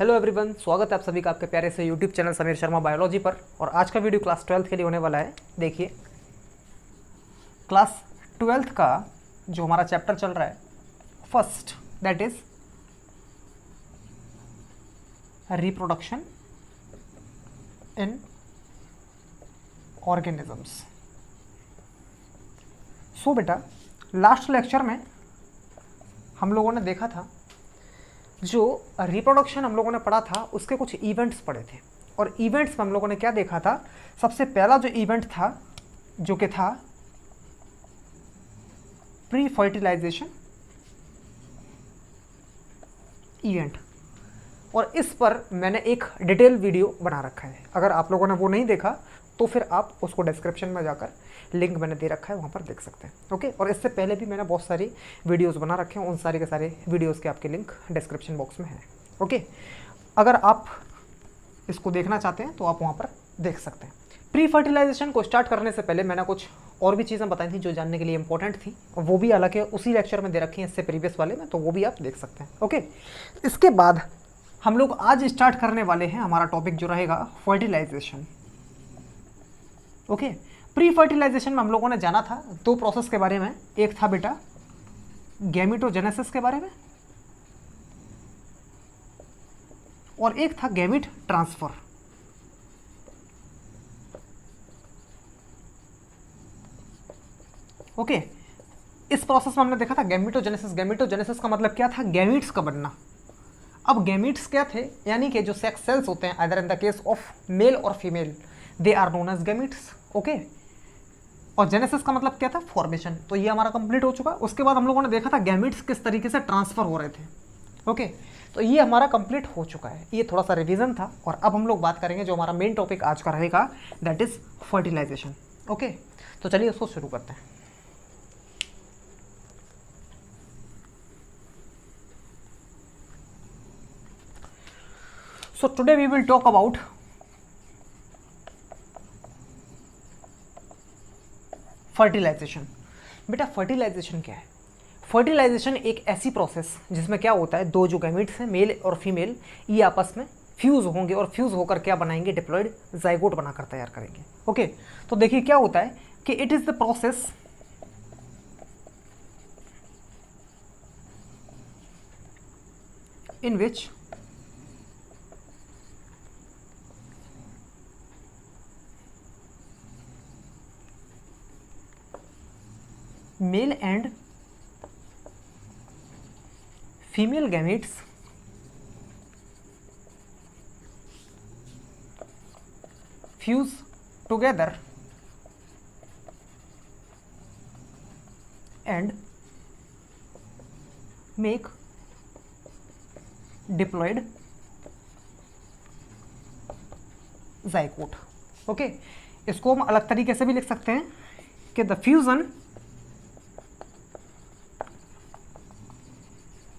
Hello everyone, स्वागत है आप सभी का आपके प्यारे से YouTube channel Sameer Sharma biology पर। और आज का वीडियो क्लास 12th के लिए होने वाला है। देखिए, क्लास 12th का जो हमारा चैप्टर चल रहा है first, that is reproduction in organisms. So बेटा, लास्ट लेक्चर में हम लोगों ने देखा था, जो रिप्रोडक्शन हम लोगों ने पढ़ा था उसके कुछ इवेंट्स पढ़े थे। और इवेंट्स में हम लोगों ने क्या देखा था, सबसे पहला जो इवेंट था जो कि था प्री फर्टिलाइजेशन इवेंट। और इस पर मैंने एक डिटेल वीडियो बना रखा है, अगर आप लोगों ने वो नहीं देखा तो फिर आप उसको डिस्क्रिप्शन में जाकर लिंक मैंने दे रखा है, वहाँ पर देख सकते हैं। ओके, और इससे पहले भी मैंने बहुत सारी वीडियोस बना रखे हैं, उन सारे के सारे वीडियोस के आपके लिंक डिस्क्रिप्शन बॉक्स में है। ओके, अगर आप इसको देखना चाहते हैं तो आप वहाँ पर देख सकते हैं। प्री फर्टिलाइजेशन को स्टार्ट करने से पहले मैंने कुछ और भी चीज़ें बताई थी जो जानने के लिए इंपॉर्टेंट थी, और वो भी हालांकि उसी लेक्चर में दे रखी हैं इससे प्रीवियस वाले में, तो वो भी आप देख सकते हैं। ओके, इसके बाद हम लोग आज स्टार्ट करने वाले हैं, हमारा टॉपिक जो रहेगा फर्टिलाइजेशन। ओके, प्री फर्टिलाइजेशन में हम लोगों ने जाना था दो प्रोसेस के बारे में। एक था बेटा गैमेटोजेनेसिस के बारे में, और एक था गैमीट ट्रांसफर। ओके, इस प्रोसेस में हमने देखा था गैमेटोजेनेसिस। गैमेटोजेनेसिस का मतलब क्या था, गैमीट्स का बनना। अब गैमीट्स क्या थे, यानी कि जो सेक्स सेल्स होते हैं, either in the case of male और female, they are known as gametes. Okay, और जेनेसिस का मतलब क्या था, फॉर्मेशन। तो ये हमारा कंप्लीट हो चुका। उसके बाद हम लोगों ने देखा था गैमीट्स किस तरीके से ट्रांसफर हो रहे थे। ओके, तो ये हमारा कंप्लीट हो चुका है। ये थोड़ा सा रिवीजन था, और अब हम लोग बात करेंगे जो हमारा मेन टॉपिक आज का रहेगा, दैट इज फर्टिलाइजेशन। ओके, तो चलिए उसको शुरू करते हैं। So today we will talk about fertilisation. बेटा, फर्टिलाइजेशन क्या है? फर्टिलाइजेशन एक ऐसी प्रोसेस जिसमें क्या होता है, दो जो गैमीट्स हैं मेल और फीमेल, ये आपस में फ्यूज होंगे, और फ्यूज होकर क्या बनाएंगे, डिप्लॉयड जाइगोट बनाकर तैयार करेंगे। ओके, तो देखिए क्या होता है कि it is the process in which male and female gametes fuse together and make diploid zygote। Okay, इसको हम अलग तरीके से भी लिख सकते हैं कि the fusion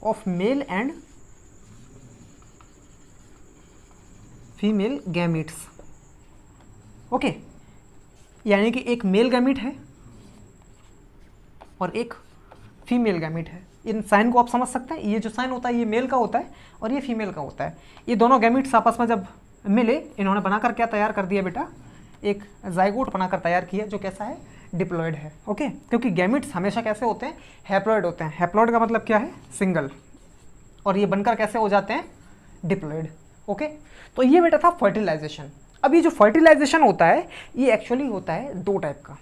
of male and female gametes। Okay, यानी कि एक मेल गैमीट है और एक फीमेल गैमीट है। इन साइन को आप समझ सकते हैं, ये जो साइन होता है ये मेल का होता है और ये फीमेल का होता है। ये दोनों गैमीट्स आपस में जब मिले, इन्होंने बनाकर क्या तैयार कर दिया बेटा, एक जाइगोट बनाकर तैयार किया, जो कैसा है, डिप्लॉयड है। ओके, क्योंकि गैमीट्स हमेशा कैसे होते हैं, हैप्लॉयड होते हैं। हैप्लॉयड का मतलब क्या है, सिंगल, और ये बनकर कैसे हो जाते हैं, डिप्लॉयड। ओके, तो ये बेटा था फर्टिलाइजेशन। अब ये जो फर्टिलाइजेशन होता है, ये एक्चुअली होता है दो टाइप का।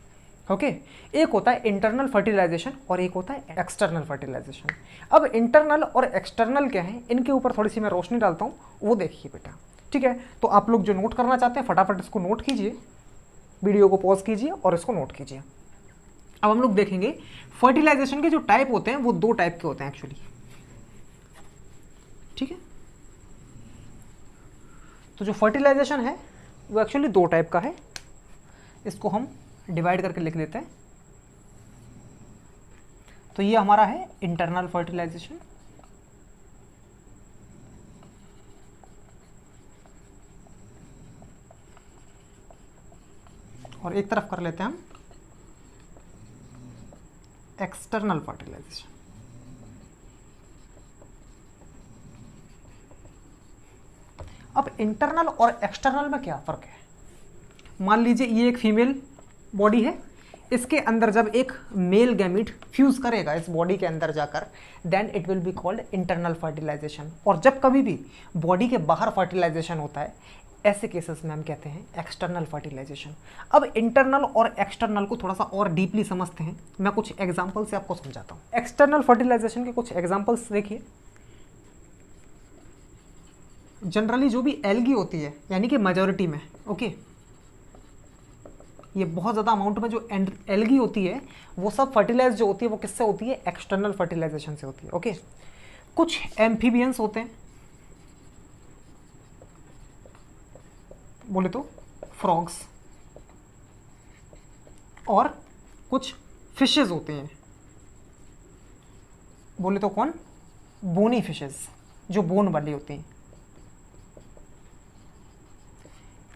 ओके, एक होता है इंटरनल फर्टिलाइजेशन और एक होता है एक्सटर्नल फर्टिलाइजेशन। अब इंटरनल और एक्सटर्नल क्या है, इनके ऊपर थोड़ी सी मैं रोशनी डालता हूँ, वो देखिए बेटा। ठीक है, तो आप लोग जो नोट करना चाहते हैं फटाफट इसको नोट कीजिए, वीडियो को पॉज कीजिए और इसको नोट कीजिए। अब हम लोग देखेंगे फर्टिलाइजेशन के जो टाइप होते हैं वो दो टाइप के होते हैं एक्चुअली। ठीक है, तो जो फर्टिलाइजेशन है वो एक्चुअली दो टाइप का है। इसको हम डिवाइड करके लिख लेते हैं। तो ये हमारा है इंटरनल फर्टिलाइजेशन, और एक तरफ कर लेते हैं हम एक्सटर्नल फर्टिलाइजेशन। अब इंटरनल और एक्सटर्नल में क्या फ़र्क है? मान लीजिए ये एक फीमेल बॉडी है, इसके अंदर जब एक मेल गैमीट फ्यूज़ करेगा इस बॉडी के अंदर जाकर, then it will be called internal fertilisation. और जब कभी भी बॉडी के बाहर फर्टिलाइजेशन होता है, ऐसे केसेस में हम कहते हैं एक्सटर्नल फर्टिलाइजेशन। अब इंटरनल और एक्सटर्नल को थोड़ा सा और डीपली समझते हैं, मैं कुछ एग्जांपल से आपको समझाता हूँ। एक्सटर्नल फर्टिलाइजेशन के कुछ एग्जांपल्स देखिए। जनरली जो भी एल्गी होती है, यानी कि मेजॉरिटी में, ओके, ये बहुत ज़्यादा अमाउंट में जो एल्गी होती है वो सब फर्टिलाइज जो होती है वो किससे होती है? एक्सटर्नल फर्टिलाइजेशन से होती है, ओके। कुछ एम्फीबियंस होते हैं, बोले तो फ्रॉग्स, और कुछ फिशेस होते हैं, बोले तो कौन? बोनी फिशेस, जो बोन वाली होती हैं।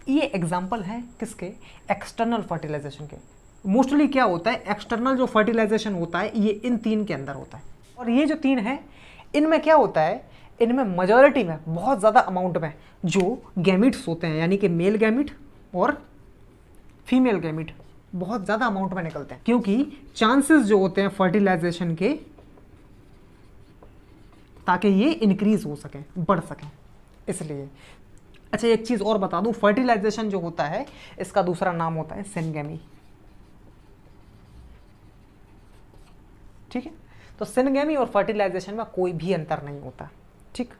ये एग्जाम्पल है किसके? एक्सटर्नल फर्टिलाइजेशन के। मोस्टली क्या होता है, एक्सटर्नल जो फर्टिलाइजेशन होता है ये इन तीन के अंदर होता है। और ये जो तीन है, इनमें क्या होता है, इनमें मेजॉरिटी में बहुत ज़्यादा अमाउंट में जो गैमिट्स होते हैं, यानी कि मेल गैमिट और फीमेल गैमिट बहुत ज़्यादा अमाउंट में निकलते हैं, क्योंकि चांसेस जो होते हैं फर्टिलाइजेशन के, ताकि ये इंक्रीज हो सकें, बढ़ सकें, इसलिए। अच्छा, एक चीज़ और बता दूं, फर्टिलाइजेशन जो होता है इसका दूसरा नाम होता है सिनगेमी, ठीक है। तो सिनगेमी और फर्टिलाइजेशन में कोई भी अंतर नहीं होता, ठीक।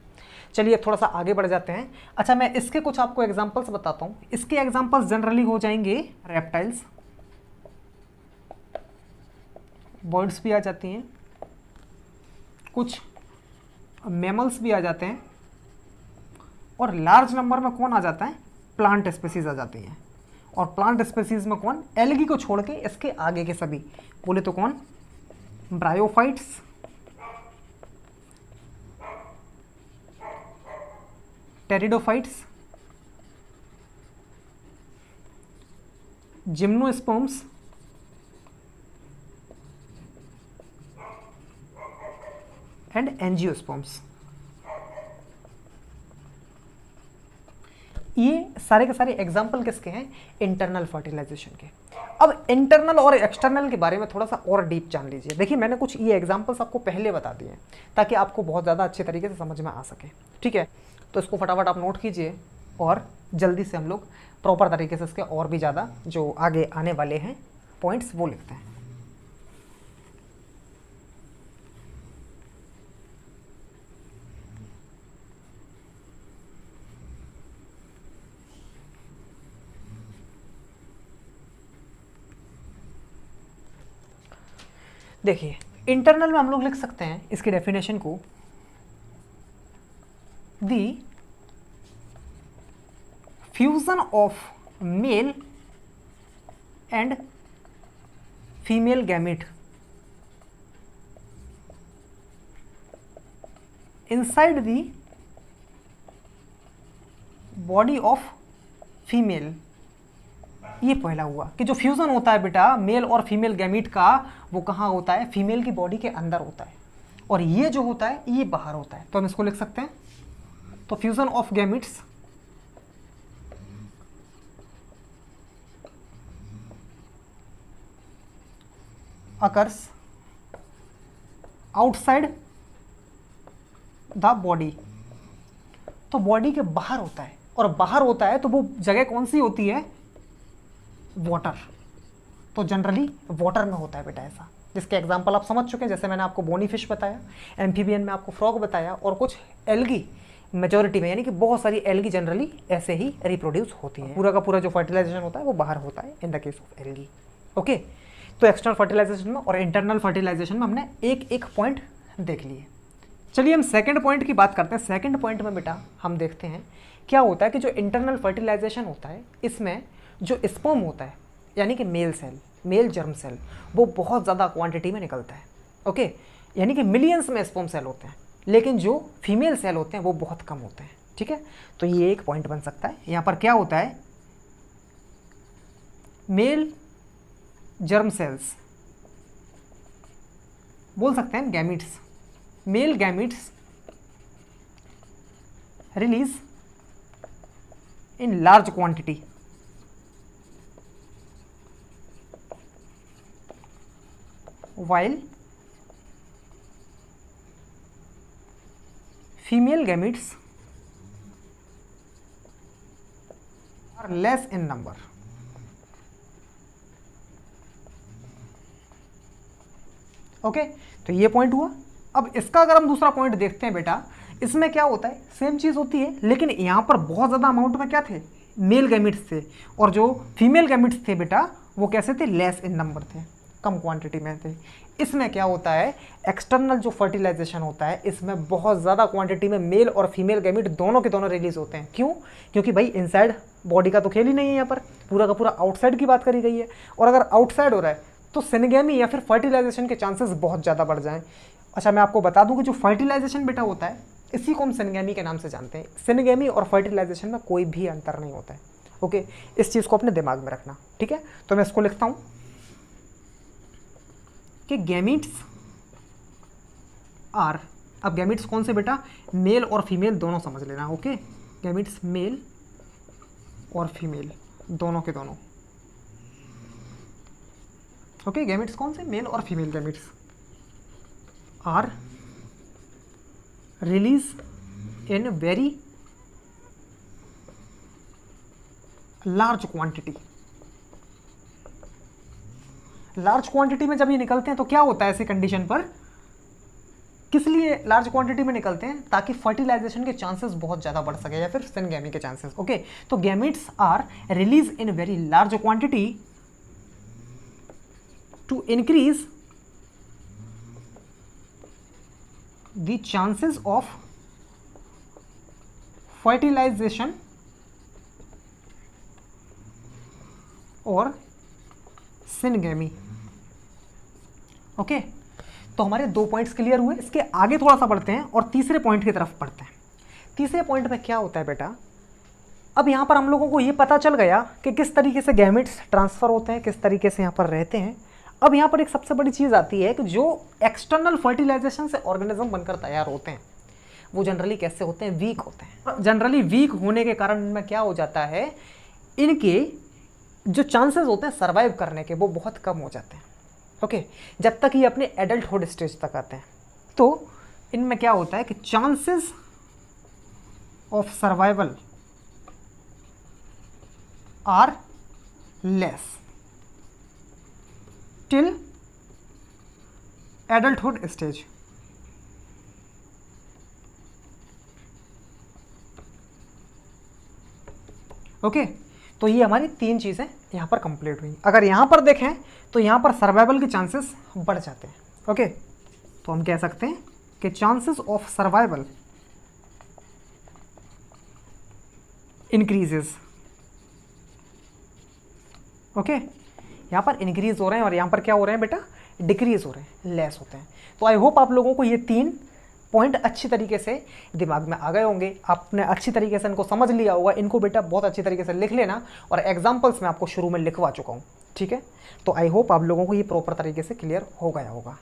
चलिए थोड़ा सा आगे बढ़ जाते हैं। अच्छा, मैं इसके कुछ आपको एग्जांपल्स बताता हूं। इसके एग्जांपल्स जनरली हो जाएंगे रेप्टाइल्स, बर्ड्स भी आ जाती हैं, कुछ मैमल्स भी आ जाते हैं, और लार्ज नंबर में कौन आ जाता है? प्लांट स्पीसीज आ जाती हैं। और प्लांट स्पीसीज में कौन? एल्गी को छोड़ के इसके आगे के सभी, बोले तो कौन? Bryophytes, pteridophytes, gymnosperms, and angiosperms. ये सारे के सारे एग्जाम्पल किसके हैं? इंटरनल फर्टिलाइजेशन के। अब इंटरनल और एक्सटर्नल के बारे में थोड़ा सा और डीप जान लीजिए। देखिए, मैंने कुछ ये एग्जाम्पल्स आपको पहले बता दिए हैं ताकि आपको बहुत ज़्यादा अच्छे तरीके से समझ में आ सके, ठीक है। तो इसको फटाफट आप नोट कीजिए और जल्दी से हम लोग प्रॉपर तरीके से इसके और भी ज़्यादा जो आगे आने वाले हैं पॉइंट्स वो लिखते हैं। देखिए, इंटरनल में हम लोग लिख सकते हैं इसकी डेफिनेशन को, the fusion of male and female gamete inside the body of female. ये पहला हुआ कि जो फ्यूजन होता है बेटा मेल और फीमेल गैमीट का, वो कहाँ होता है? फीमेल की बॉडी के अंदर होता है, और ये जो होता है ये बाहर होता है। तो हम इसको लिख सकते हैं, तो fusion of gametes occurs outside the body. तो बॉडी के बाहर होता है, और बाहर होता है तो वो जगह कौन सी होती है? वाटर। तो जनरली वाटर में होता है बेटा ऐसा, जिसके एग्जांपल आप समझ चुके हैं। जैसे मैंने आपको बोनी फिश बताया, एम्फीबियन में आपको फ्रॉग बताया, और कुछ एल्गी मेजॉरिटी में, यानी कि बहुत सारी एल्गी जनरली ऐसे ही रिप्रोड्यूस होती हैं। पूरा का पूरा जो फर्टिलाइजेशन होता है वो बाहर होता है इन the case of algae, okay. तो एक्सटर्नल फर्टिलाइजेशन में और इंटरनल फर्टिलाइजेशन में हमने एक एक पॉइंट देख लिए। चलिए हम सेकंड पॉइंट की बात करते हैं। सेकंड पॉइंट में बेटा हम देखते हैं क्या होता है कि जो इंटरनल फर्टिलाइजेशन होता है इसमें जो स्पर्म होता है, यानी कि male cell, male germ cell, वो बहुत ज़्यादा क्वांटिटी में निकलता है, ओके। यानी कि मिलियंस में स्पर्म सेल होते हैं, लेकिन जो फीमेल सेल होते हैं वो बहुत कम होते हैं, ठीक है। तो ये एक पॉइंट बन सकता है। यहाँ पर क्या होता है? मेल जर्म सेल्स बोल सकते हैं gametes, male gametes release in large quantity, while female gametes are less in number. Okay तो ये पॉइंट हुआ। अब इसका अगर हम दूसरा पॉइंट देखते हैं बेटा, इसमें क्या होता है, सेम चीज होती है, लेकिन यहां पर बहुत ज्यादा अमाउंट में क्या थे, मेल गैमिट्स थे, और जो फीमेल गैमिट्स थे बेटा वो कैसे थे, लेस इन नंबर थे, कम क्वांटिटी में थे। इसमें क्या होता है, एक्सटर्नल जो फर्टिलाइजेशन होता है इसमें बहुत ज़्यादा क्वांटिटी में मेल और फीमेल गैमिट दोनों के दोनों रिलीज होते हैं। क्यों? क्योंकि भाई इनसाइड बॉडी का तो खेल ही नहीं है, यहाँ पर पूरा का पूरा आउटसाइड की बात करी गई है, और अगर आउटसाइड हो रहा है तो सिनगेमी या फिर फर्टिलाइजेशन के चांसेस बहुत ज़्यादा बढ़ जाएं। अच्छा मैं आपको बता दूं कि जो फर्टिलाइजेशन बेटा होता है इसी को हम सिनगेमी के नाम से जानते हैं। सिनगेमी और फर्टिलाइजेशन में कोई भी अंतर नहीं होता है। ओके, इस चीज़ को अपने दिमाग में रखना, ठीक है। तो मैं इसको लिखता हूँ कि गैमीट्स आर, अब गैमीट्स कौन से बेटा, मेल और फीमेल दोनों समझ लेना। ओके, गैमीट्स मेल और फीमेल दोनों के दोनों। ओके, गैमेट्स कौन से, मेल और female gametes are release in very large quantity. Large quantity में जब ये निकलते हैं तो क्या होता है ऐसी कंडीशन पर, किस लिए लार्ज क्वांटिटी में निकलते हैं, ताकि फर्टिलाइजेशन के चांसेस बहुत ज्यादा बढ़ सके या फिर सिनगेमी के चांसेस। ओके, तो gametes are release in very large quantity to increase the chances of fertilization और सिनगेमी। ओके, तो हमारे दो पॉइंट्स क्लियर हुए। इसके आगे थोड़ा सा बढ़ते हैं और तीसरे पॉइंट की तरफ बढ़ते हैं। तीसरे पॉइंट में क्या होता है बेटा, अब यहां पर हम लोगों को ये पता चल गया कि किस तरीके से गैमेट्स ट्रांसफर होते हैं, किस तरीके से यहां पर रहते हैं। अब यहाँ पर एक सबसे बड़ी चीज़ आती है कि जो एक्सटर्नल फर्टिलाइजेशन से ऑर्गेनिज्म बनकर तैयार होते हैं वो जनरली कैसे होते हैं, वीक होते हैं। जनरली वीक होने के कारण इनमें क्या हो जाता है, इनके जो चांसेस होते हैं सर्वाइव करने के वो बहुत कम हो जाते हैं। ओके, जब तक ये अपने एडल्टहुड स्टेज तक आते हैं तो इनमें क्या होता है कि chances of survival are less till adulthood stage. Okay, तो ये हमारी तीन चीजें यहां पर कंप्लीट हुई। अगर यहां पर देखें तो यहां पर सर्वाइवल के चांसेस बढ़ जाते हैं। ओके, तो हम कह सकते हैं कि chances of survival increases. Okay, यहाँ पर इंक्रीज हो रहे हैं और यहाँ पर क्या हो रहे हैं बेटा, डिक्रीज हो रहे हैं, लेस होते हैं। तो आई होप आप लोगों को ये तीन पॉइंट अच्छी तरीके से दिमाग में आ गए होंगे, आपने अच्छी तरीके से इनको समझ लिया होगा। इनको बेटा बहुत अच्छी तरीके से लिख लेना, और एग्जाम्पल्स मैं आपको शुरू में लिखवा चुका हूँ, ठीक है। तो आई होप आप लोगों को ये प्रॉपर तरीके से क्लियर हो गया होगा।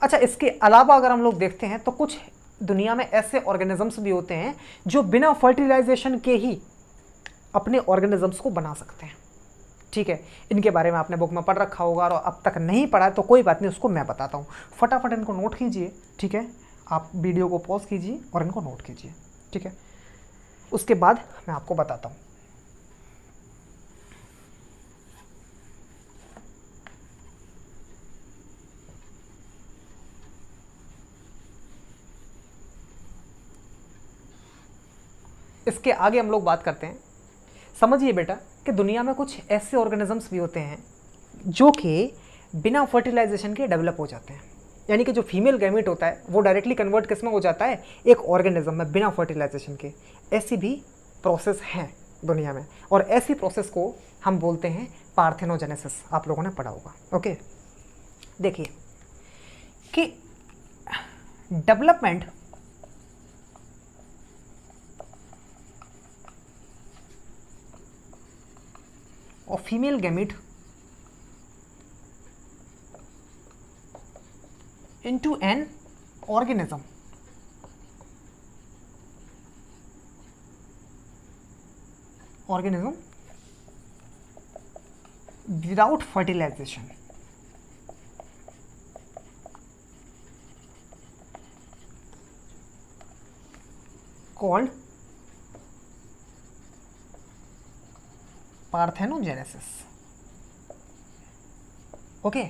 अच्छा, इसके अलावा अगर हम लोग देखते हैं तो कुछ दुनिया में ऐसे ऑर्गेनिजम्स भी होते हैं जो बिना फर्टिलाइजेशन के ही अपने ऑर्गेनिजम्स को बना सकते हैं, ठीक है। इनके बारे में आपने बुक में पढ़ रखा होगा, और अब तक नहीं पढ़ा है तो कोई बात नहीं, उसको मैं बताता हूँ। फटाफट इनको नोट कीजिए, ठीक है। आप वीडियो को पॉज कीजिए और इनको नोट कीजिए, ठीक है। उसके बाद मैं आपको बताता हूँ। इसके आगे हम लोग बात करते हैं। समझिए बेटा कि दुनिया में कुछ ऐसे ऑर्गेनिजम्स भी होते हैं जो कि बिना फर्टिलाइजेशन के डेवलप हो जाते हैं, यानी कि जो फीमेल गैमेट होता है वो डायरेक्टली कन्वर्ट किस में हो जाता है, एक ऑर्गेनिज्म में, बिना फर्टिलाइजेशन के। ऐसी भी प्रोसेस हैं दुनिया में, और ऐसी प्रोसेस को हम बोलते हैं पार्थेनोजेनेसिस। आप लोगों ने पढ़ा होगा। ओके, देखिए कि development of female gamete into an organism organism without fertilization called parthenogenesis. Okay,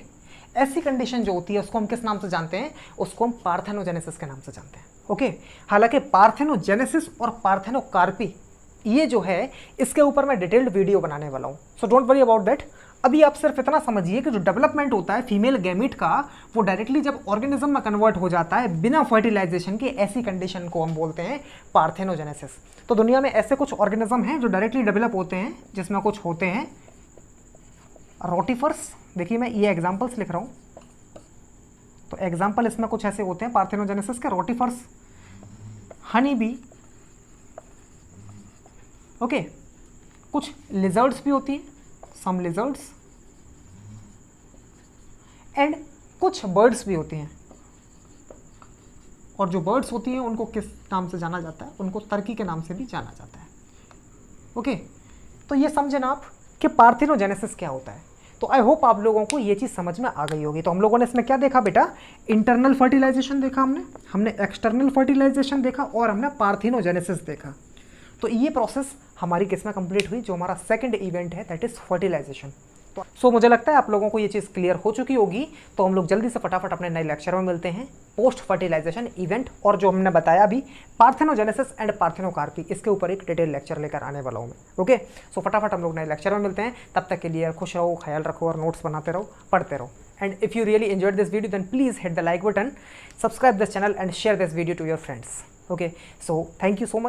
ऐसी कंडीशन जो होती है उसको हम किस नाम से जानते हैं? उसको हम पार्थेनोजेनेसिस के नाम से जानते हैं। ओके, हालांकि पार्थेनोजेनेसिस और पार्थेनोकार्पी ये जो है इसके ऊपर मैं डिटेल्ड वीडियो बनाने वाला हूं, so don't worry about that. अभी आप सिर्फ इतना समझिए कि जो डेवलपमेंट होता है फीमेल गैमीट का, वो डायरेक्टली जब ऑर्गेनिज्म में कन्वर्ट हो जाता है बिना फर्टिलाइजेशन के, ऐसी कंडीशन को हम बोलते हैं पार्थेनोजेनेसिस। तो दुनिया में ऐसे कुछ ऑर्गेनिज्म हैं जो डायरेक्टली डेवलप होते हैं, जिसमें कुछ होते हैं रोटिफर्स। देखिए मैं ये एग्जांपल्स लिख रहा हूं, तो एग्जांपल इसमें कुछ ऐसे होते हैं पार्थेनोजेनेसिस के। रोटिफर्स, हनी बी, ओके, कुछ लिजर्ड्स भी होती हैं, सम लिजर्ड्स, एंड कुछ बर्ड्स भी होती हैं। और जो बर्ड्स होती हैं उनको किस नाम से जाना जाता है? उनको टर्की के नाम से भी जाना जाता है। ओके, तो ये समझना आप कि पार्थेनोजेनेसिस क्या होता है। तो आई होप आप लोगों को ये चीज़ समझ में आ गई होगी। तो हम लोगों ने इसमें क्या देखा बेटा? इंटरनल फर्टिलाइजेशन देखा हमने एक्सटर्नल फर्टिलाइजेशन देखा, और हमने पार्थेनोजेनेसिस देखा। तो ये प्रोसेस हमारी किस में कंप्लीट हुई? जो हमारा सेकंड इवेंट है, दैट इज फर्टिलाइजेशन। तो सो मुझे लगता है आप लोगों को ये चीज़ क्लियर हो चुकी होगी। तो हम लोग जल्दी से फटाफट अपने नए लेक्चर में मिलते हैं, पोस्ट फर्टिलाइजेशन इवेंट, और जो हमने बताया अभी पार्थेनोजेनेसिस एंड पार्थेनोकार्पी, इसके ऊपर एक डिटेल लेक्चर लेकर आने वाला हूँ मैं। ओके, सो फटाफट हम लोग नए लेक्चर में मिलते हैं। तब तक के लिए खुश रहो, ख्याल रखो, और नोट्स बनाते रहो, पढ़ते रहो। And if you really enjoyed this video, then please hit the like button, subscribe this channel and share this video to your friends. Okay, so thank you so much.